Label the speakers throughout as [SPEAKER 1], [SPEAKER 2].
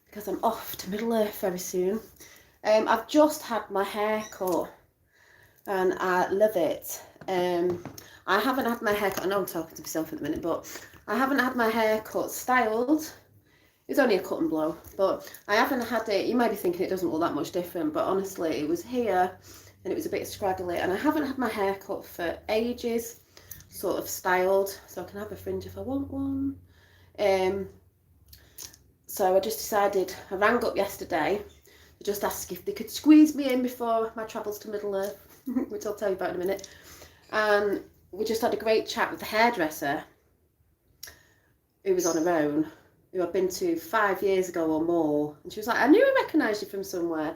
[SPEAKER 1] because I'm off to Middle Earth very soon. I've just had my hair cut and I love it. I haven't had my hair cut, I know I'm talking to myself at the minute, but I haven't had my hair cut styled. It's only a cut and blow, but I haven't had it. You might be thinking it doesn't look that much different, but honestly, it was here and it was a bit scraggly, and I haven't had my hair cut for ages, sort of styled, so I can have a fringe if I want one. So I just decided, I rang up yesterday to just ask if they could squeeze me in before my travels to Middle Earth, which I'll tell you about in a minute. And we just had a great chat with the hairdresser, who was on her own, who I'd been to 5 years ago or more. And she was like, I knew I recognised you from somewhere.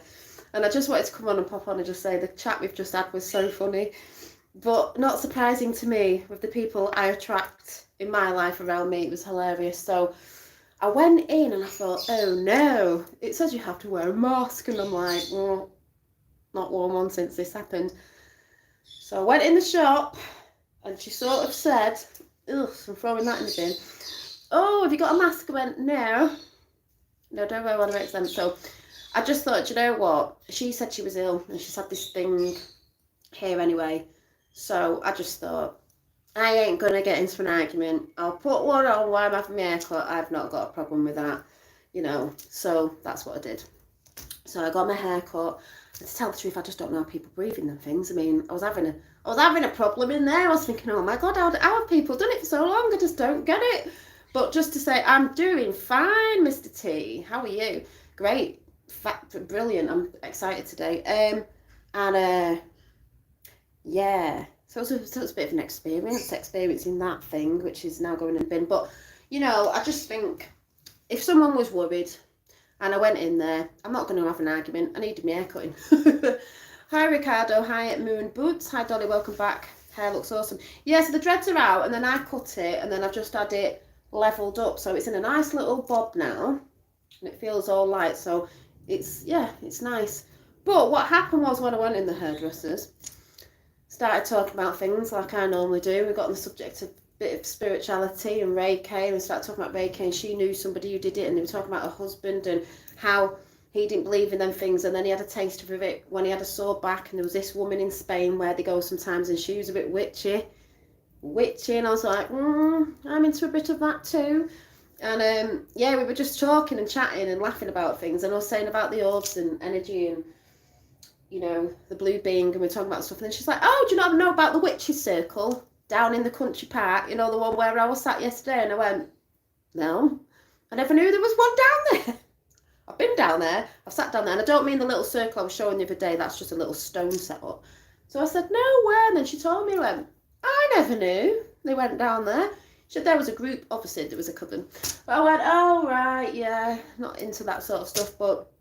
[SPEAKER 1] And I just wanted to come on and pop on and just say the chat we've just had was so funny. But not surprising to me, with the people I attract in my life around me, it was hilarious. So I went in and I thought, oh no, it says you have to wear a mask. And I'm like, well, not worn one since this happened. So I went in the shop and she sort of said, ugh, I'm throwing that in the bin. Oh, have you got a mask? I went, no, don't wear one of them. So I just thought, you know what? She said she was ill and she's had this thing here anyway. So I just thought, I ain't going to get into an argument. I'll put one on while I'm having my haircut. I've not got a problem with that, you know. So that's what I did. So I got my haircut. And to tell the truth, I just don't know how people breathe in them things. I mean, I was having a problem in there. I was thinking, oh my God, how have people done it for so long? I just don't get it. But just to say, I'm doing fine, Mr. T. How are you? Great. Brilliant. I'm excited today. Yeah. So it was a bit of an experiencing that thing, which is now going in the bin. But, you know, I just think if someone was worried and I went in there, I'm not going to have an argument. I needed my hair cutting. Hi, Ricardo. Hi, Moon Boots. Hi, Dolly. Welcome back. Hair looks awesome. Yeah, so the dreads are out and then I cut it and then I've just had it leveled up, so it's in a nice little bob now and it feels all light, so it's nice. But what happened was, when I went in the hairdressers, started talking about things like I normally do. We got on the subject of a bit of spirituality and Reiki, and we started talking about Reiki, and she knew somebody who did it, and they were talking about her husband and how he didn't believe in them things, and then he had a taste of it when he had a sore back, and there was this woman in Spain where they go sometimes and she was a bit witchy, and I was like, I'm into a bit of that too. And yeah, we were just talking and chatting and laughing about things, and I was saying about the orbs and energy and, you know, the blue being, and we were talking about stuff, and then she's like, oh, do you not know about the witches circle down in the country park, you know, the one where I was sat yesterday? And I went, no, I never knew there was one down there. I've been down there, I've sat down there, and I don't mean the little circle I was showing the other day, that's just a little stone set up. So I said, no, where? And then she told me, I went, I never knew they went down there. She said there was a group, obviously there was a coven. But I went, oh right, yeah, not into that sort of stuff, but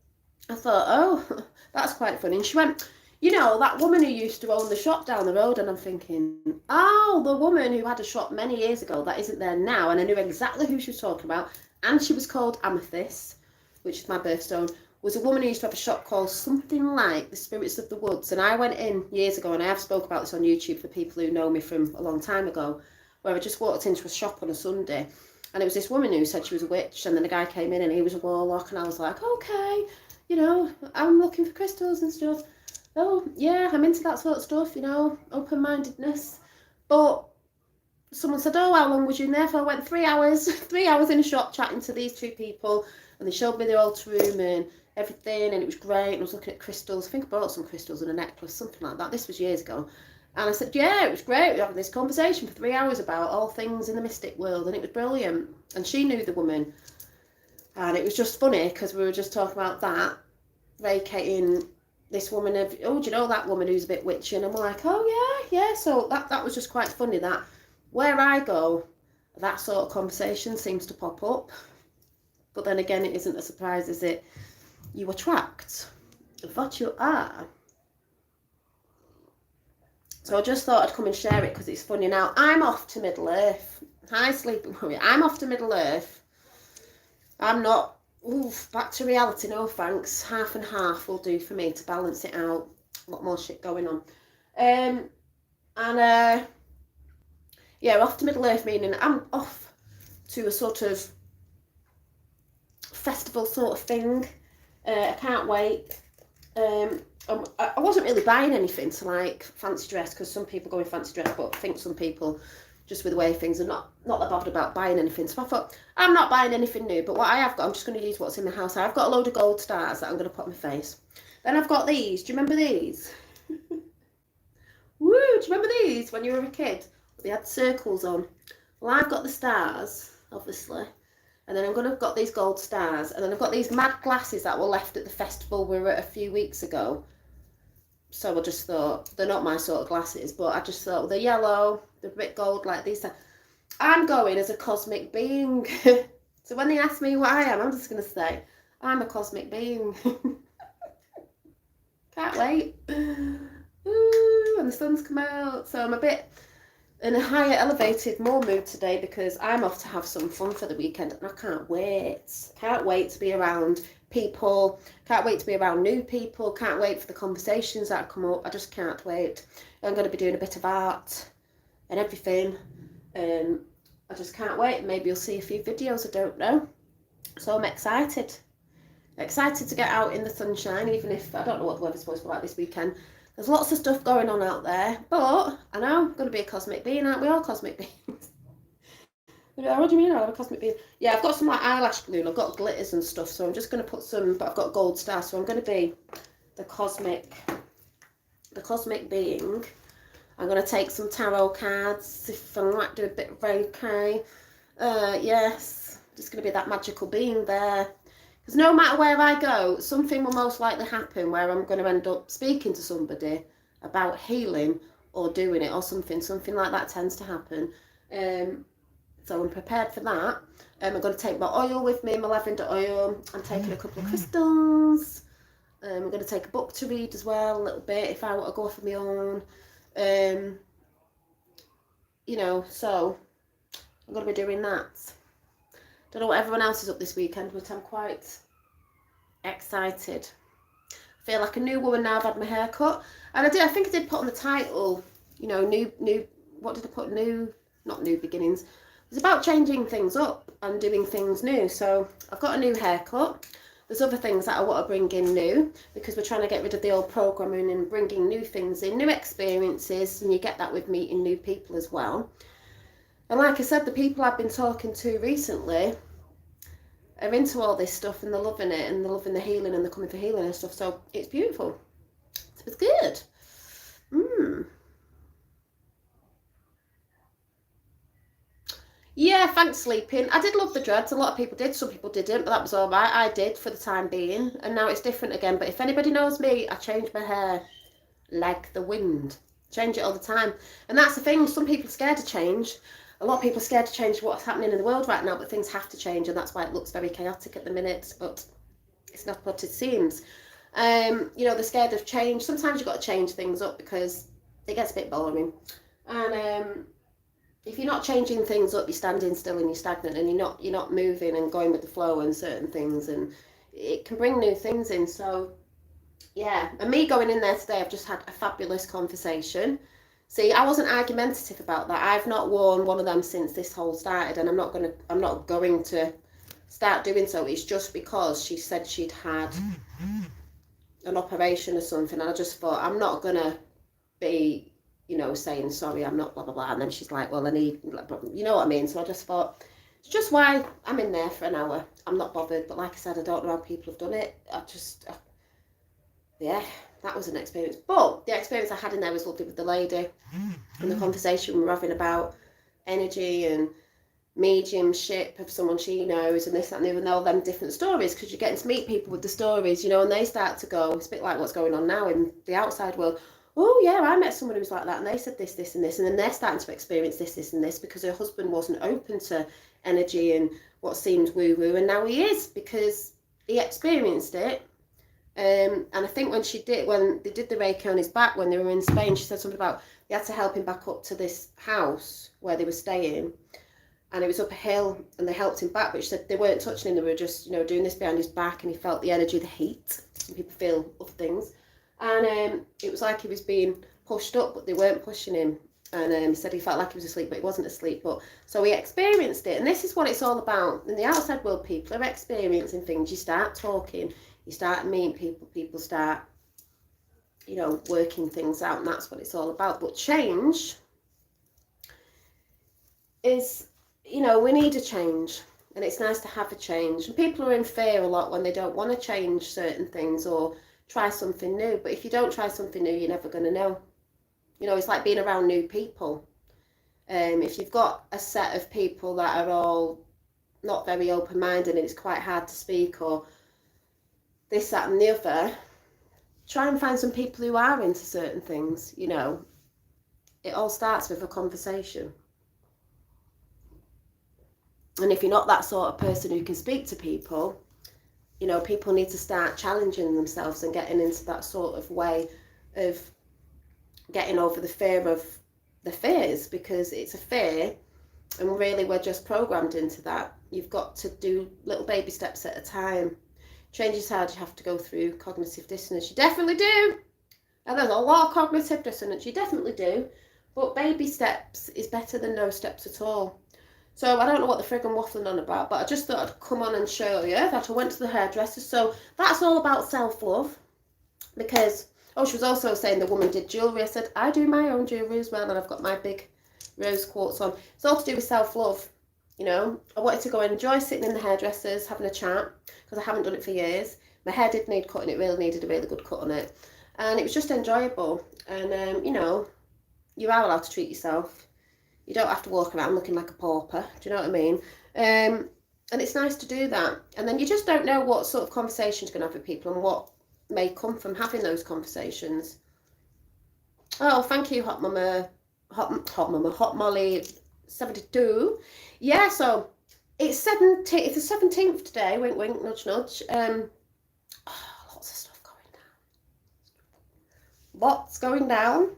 [SPEAKER 1] I thought, oh, that's quite funny. And she went, you know, that woman who used to own the shop down the road, and I'm thinking, oh, the woman who had a shop many years ago, that isn't there now, and I knew exactly who she was talking about, and she was called Amethyst, which is my birthstone, was a woman who used to have a shop called something like the Spirits of the Woods. And I went in years ago, and I have spoke about this on YouTube for people who know me from a long time ago, where I just walked into a shop on a Sunday, and it was this woman who said she was a witch, and then a guy came in and he was a warlock, and I was like, okay, you know, I'm looking for crystals and stuff. Oh yeah, I'm into that sort of stuff, you know, open-mindedness. But someone said, oh, how long was you in there for? I went 3 hours, 3 hours in a shop chatting to these two people, and they showed me the altar room and everything, and it was great. And I was looking at crystals. I think I bought some crystals and a necklace, something like that. This was years ago. And I said, yeah, it was great. We were having this conversation for 3 hours about all things in the mystic world, and it was brilliant. And she knew the woman. And it was just funny because we were just talking about that, vacating this woman of, oh, do you know that woman who's a bit witchy? And I'm like, oh yeah. So that was just quite funny that where I go, that sort of conversation seems to pop up. But then again, it isn't a surprise, is it? You attract what you are. So I just thought I'd come and share it because it's funny. Now, I'm off to Middle Earth. Hi, Sleeping Warrior. I'm off to Middle Earth. I'm not, back to reality, no thanks. Half and half will do for me to balance it out. A lot more shit going on. Yeah, off to Middle Earth, meaning I'm off to a sort of festival sort of thing. I can't wait. I wasn't really buying anything to like fancy dress, because some people go in fancy dress, but I think some people, just with the way things are, not that bothered about buying anything. So I thought, I'm not buying anything new, but what I have got, I'm just going to use what's in my house. I've got a load of gold stars that I'm going to put on my face. Then I've got these. Do you remember these? Woo! Do you remember these when you were a kid? They had circles on. Well, I've got the stars, obviously. And then I'm going to have got these gold stars. And then I've got these mad glasses that were left at the festival we were at a few weeks ago. So I just thought, they're not my sort of glasses, but I just thought, well, they're yellow, they're a bit gold like these. I'm going as a cosmic being. So when they ask me what I am, I'm just going to say, I'm a cosmic being. Can't wait. Ooh, and the sun's come out. So I'm a bit in a higher, elevated, more mood today, because I'm off to have some fun for the weekend, and I can't wait. Can't wait to be around people. Can't wait to be around new people. Can't wait for the conversations that come up. I just can't wait. I'm going to be doing a bit of art and everything. I just can't wait. Maybe you'll see a few videos, I don't know. So I'm excited. Excited to get out in the sunshine, even if I don't know what the weather's supposed to be like this weekend. There's lots of stuff going on out there, but I know I'm going to be a cosmic being, aren't we all cosmic beings? What do you mean I'm a cosmic being? Yeah, I've got some like eyelash glue and I've got glitters and stuff, so I'm just going to put some, but I've got gold stars, so I'm going to be the cosmic being. I'm going to take some tarot cards if I might do a bit of Reiki. Yes, just going to be that magical being there. Because no matter where I go, something will most likely happen where I'm going to end up speaking to somebody about healing or doing it or something. Something like that tends to happen. So I'm prepared for that. I'm going to take my oil with me, my lavender oil. I'm taking a couple of crystals. I'm going to take a book to read as well, a little bit, if I want to go off on my own. You know, so I'm going to be doing that. Don't know what everyone else is up this weekend, but I'm quite excited. I feel like a new woman now. I've had my hair cut, and I think I did put on the title, you know, new. What did I put? Not new beginnings. It's about changing things up and doing things new. So I've got a new haircut. There's other things that I want to bring in new, because we're trying to get rid of the old programming and bringing new things in, new experiences, and you get that with meeting new people as well. And like I said, the people I've been talking to recently are into all this stuff, and they're loving it, and they're loving the healing, and they're coming for healing and stuff. So it's beautiful. So it's good. Yeah, thanks, sleeping. I did love the dreads. A lot of people did. Some people didn't, but that was all right. I did for the time being, and now it's different again. But if anybody knows me, I change my hair like the wind. Change it all the time. And that's the thing. Some people are scared to change. A lot of people are scared to change what's happening in the world right now, but things have to change, and that's why it looks very chaotic at the minute, but it's not what it seems. You know, they're scared of change. Sometimes you've got to change things up because it gets a bit boring. And if you're not changing things up, you're standing still and you're stagnant, and you're not moving and going with the flow and certain things, and it can bring new things in. So yeah, and me going in there today, I've just had a fabulous conversation. See, I wasn't argumentative about that. I've not worn one of them since this whole started, and I'm not going to start doing so. It's just because she said she'd had an operation or something, and I just thought, I'm not gonna be, you know, saying sorry, I'm not blah blah blah, and then she's like, well, I need, you know what I mean. So I just thought, it's just why I'm in there for an hour. I'm not bothered, but like I said, I don't know how people have done it. Yeah, that was an experience. But the experience I had in there was lovely with the lady, and the conversation we were having about energy and mediumship of someone she knows, and this, that, and the other, and all them different stories, because you're getting to meet people with the stories, you know, and they start to go, it's a bit like what's going on now in the outside world. Oh yeah, I met someone who was like that, and they said this, this, and this, and then they're starting to experience this, this, and this, because her husband wasn't open to energy and what seemed woo-woo, and now he is, because he experienced it. And I think when they did the Reiki on his back when they were in Spain, she said something about they had to help him back up to this house where they were staying, and it was up a hill, and they helped him back, but she said they weren't touching him, they were just, you know, doing this behind his back, and he felt the energy, the heat. Some people feel other things, and it was like he was being pushed up, but they weren't pushing him. And he said he felt like he was asleep, but he wasn't asleep. But so he experienced it, and this is what it's all about. In the outside world, people are experiencing things. You start talking, you start meeting people, people start, you know, working things out, and that's what it's all about. But change is, you know, we need a change, and it's nice to have a change. And people are in fear a lot when they don't want to change certain things or try something new. But if you don't try something new, you're never going to know. You know, it's like being around new people. If you've got a set of people that are all not very open-minded and it's quite hard to speak or this, that and the other, try and find some people who are into certain things. You know, it all starts with a conversation. And if you're not that sort of person who can speak to people, you know, people need to start challenging themselves and getting into that sort of way of getting over the fear of the fears, because it's a fear and really we're just programmed into that. You've got to do little baby steps at a time. Change is hard. You have to go through cognitive dissonance. You definitely do. And there's a lot of cognitive dissonance. You definitely do. But baby steps is better than no steps at all. So I don't know what the frig I'm waffling on about, but I just thought I'd come on and show you that I went to the hairdresser. So that's all about self-love. Because, oh, she was also saying the woman did jewellery. I said, I do my own jewellery as well, and I've got my big rose quartz on. It's all to do with self-love. You know, I wanted to go and enjoy sitting in the hairdressers, having a chat, because I haven't done it for years. My hair did need cutting. It really needed a really good cut on it. And it was just enjoyable. And, you know, you are allowed to treat yourself. You don't have to walk around looking like a pauper. Do you know what I mean? And it's nice to do that. And then you just don't know what sort of conversations you're going to have with people and what may come from having those conversations. Oh, thank you, Hot Molly 72. Yeah, so it's the 17th today. Wink, wink, nudge, nudge. Lots of stuff going down. Lots going down.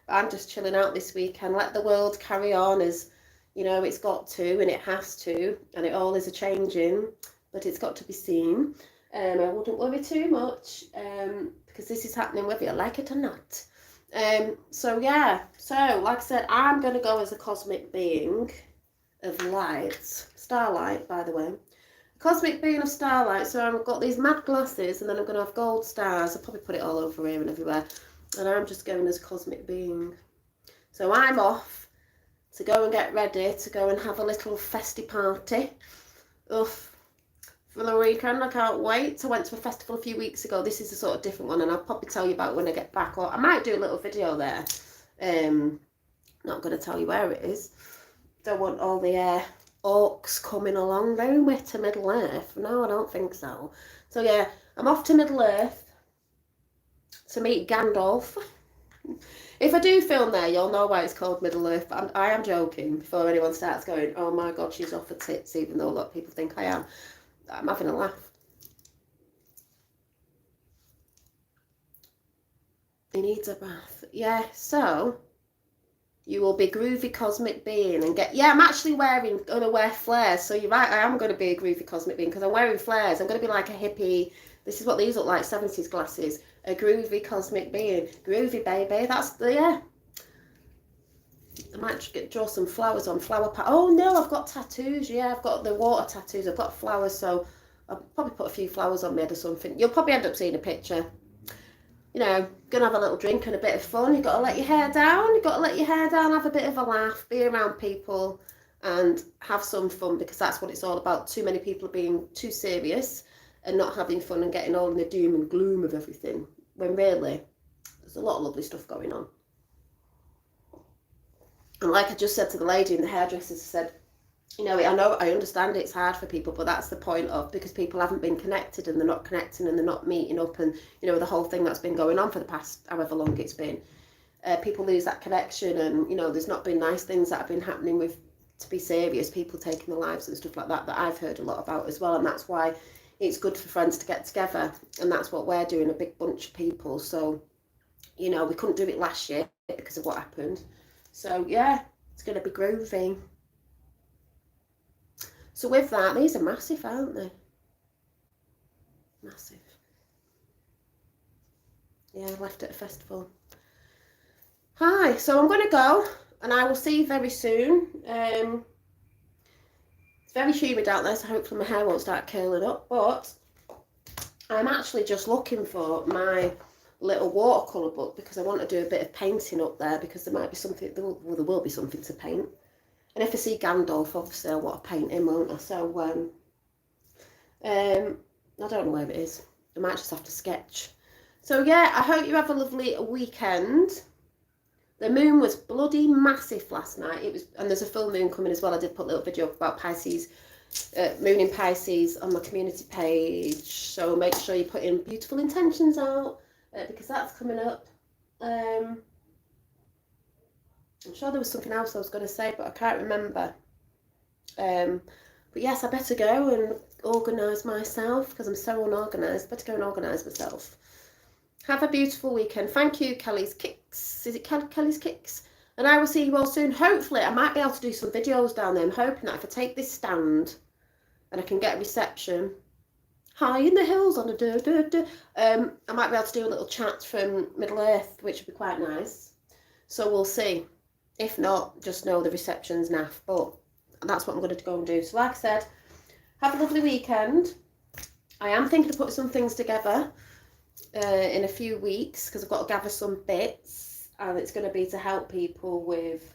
[SPEAKER 1] I'm just chilling out this weekend. Let the world carry on as, you know, it's got to and it has to, and it all is a changing, but it's got to be seen. I wouldn't worry too much because this is happening whether you like it or not. So yeah, so like I said, I'm going to go as a cosmic being of light, starlight, by the way. Cosmic being of starlight. So I've got these mad glasses, and then I'm going to have gold stars. I'll probably put it all over here and everywhere. And I'm just going as cosmic being. So I'm off to go and get ready to go and have a little festy party. Oof. For the weekend, I can't wait. I went to a festival a few weeks ago. This is a sort of different one, and I'll probably tell you about when I get back, or I might do a little video there. Not going to tell you where it is. Don't want all the orcs coming along. Very wet to Middle Earth. No, I don't think so. So yeah, I'm off to Middle Earth to meet Gandalf. If I do film there, you'll know why it's called Middle Earth, but I am joking before anyone starts going, oh my god, she's off her tits, even though a lot of people think I am. I'm having a laugh. He needs a bath. Yeah, so you will be groovy cosmic being and get... Yeah, I'm actually going to wear flares. So you're right, I am going to be a groovy cosmic being because I'm wearing flares. I'm going to be like a hippie. This is what these look like, 70s glasses. A groovy cosmic being. Groovy, baby. That's the... Yeah. I might draw some flowers on flower pat. Oh no, I've got tattoos. Yeah, I've got the water tattoos. I've got flowers, so I'll probably put a few flowers on me or something. You'll probably end up seeing a picture. You know, gonna have a little drink and a bit of fun. You've got to let your hair down. You've got to let your hair down, have a bit of a laugh, be around people and have some fun, because that's what it's all about. Too many people are being too serious and not having fun and getting all in the doom and gloom of everything, when really there's a lot of lovely stuff going on. And like I just said to the lady in the hairdressers, I said, you know, I understand it's hard for people, but that's the point of, because people haven't been connected and they're not connecting and they're not meeting up, and, you know, the whole thing that's been going on for the past however long it's been. People lose that connection, and, you know, there's not been nice things that have been happening with, to be serious, people taking their lives and stuff like that, that I've heard a lot about as well. And that's why it's good for friends to get together. And that's what we're doing, a big bunch of people. So, you know, we couldn't do it last year because of what happened. So, yeah, it's going to be groovy. So with that, these are massive, aren't they? Massive. Yeah, I left at a festival. Hi, so I'm going to go. and I will see you very soon. It's very humid out there, so hopefully my hair won't start curling up, but I'm actually just looking for my little watercolour book because I want to do a bit of painting up there because there might be something, there will be something to paint. And if I see Gandalf, obviously I want to paint him, won't I? So, I don't know where it is. I might just have to sketch. So yeah, I hope you have a lovely weekend. The moon was bloody massive last night. It was, and there's a full moon coming as well. I did put a little video about Pisces, moon in Pisces on my community page. So make sure you put in beautiful intentions out because that's coming up. I'm sure there was something else I was going to say, but I can't remember. But yes, I better go and organise myself because I'm so unorganised. Better go and organise myself. Have a beautiful weekend. Thank you, Kelly's Kicks. Is it Kelly's Kicks? And I will see you all soon. Hopefully, I might be able to do some videos down there. I'm hoping that if I take this stand and I can get a reception high in the hills on a I might be able to do a little chat from Middle Earth, which would be quite nice. So we'll see. If not, just know the reception's naff. But that's what I'm going to go and do. So like I said, have a lovely weekend. I am thinking of putting some things together in a few weeks because I've got to gather some bits and it's going to be to help people with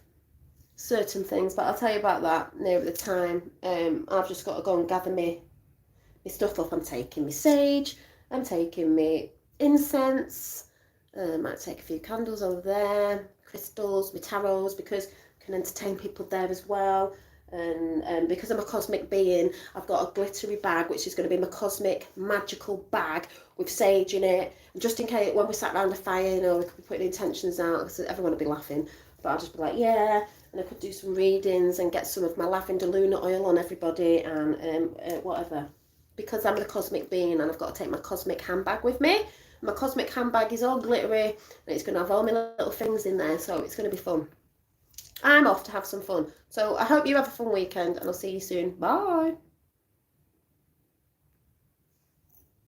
[SPEAKER 1] certain things, but I'll tell you about that near the time. I've just got to go and gather my stuff up. I'm taking my sage, I'm taking my incense, might take a few candles over there, crystals, my tarots, because I can entertain people there as well. And because I'm a cosmic being, I've got a glittery bag, which is going to be my cosmic magical bag with sage in it. And just in case, when we sat around the fire, you know, we could be putting intentions out, because everyone would be laughing. But I'll just be like, yeah. And I could do some readings and get some of my lavender lunar oil on everybody and whatever. Because I'm the cosmic being and I've got to take my cosmic handbag with me. My cosmic handbag is all glittery and it's going to have all my little things in there, so it's going to be fun. I'm off to have some fun. So I hope you have a fun weekend and I'll see you soon. Bye.